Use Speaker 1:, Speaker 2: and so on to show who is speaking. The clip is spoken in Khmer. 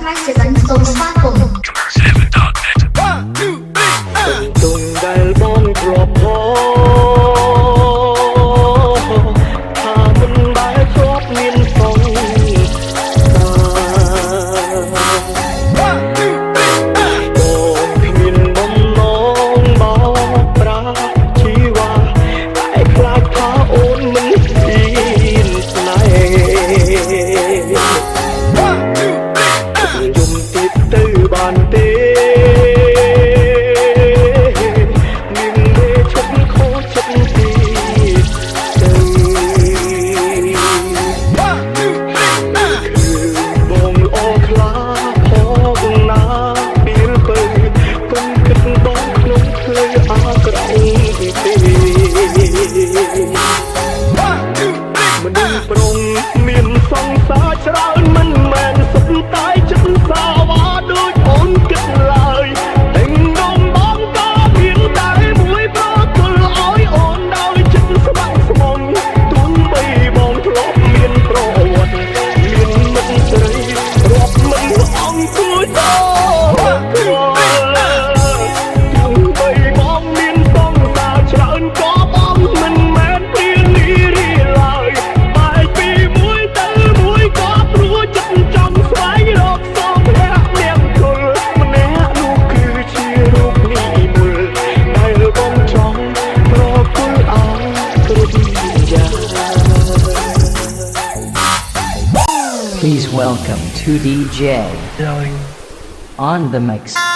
Speaker 1: ខ្លាំងជាសាញ់សូមស្វាគមន៍
Speaker 2: ទុំដែលបងគ្របផថាមិនដែលធ្លាប់មានសងបងគ្មានបំណងមកប្រាជីវ៉ាតែខ្លាចថាអូនមិនហ៊ានស្នេហ៍យំទៀតទៅបានទេមិនប្រងមានសង្សារច្រើនមិនមែនសុទ្ធតែចិត្តសាវ៉ាដូចអូនគិតឡើយតែនំបងក៏មានតែមួយប្រទល់ឲ្យអូនដោយចិត្តស្ម័គ្រស្មងទុនបីបងធ្លាប់មានប្រវត្តិមានមិត្តស្រីរាប់មិនអង្គគួយតទុនបីបងមានសង្សារច្រើនក៏បងមិនមែនព្រានីរីឡើយ
Speaker 3: Please welcome to DJ on the mix.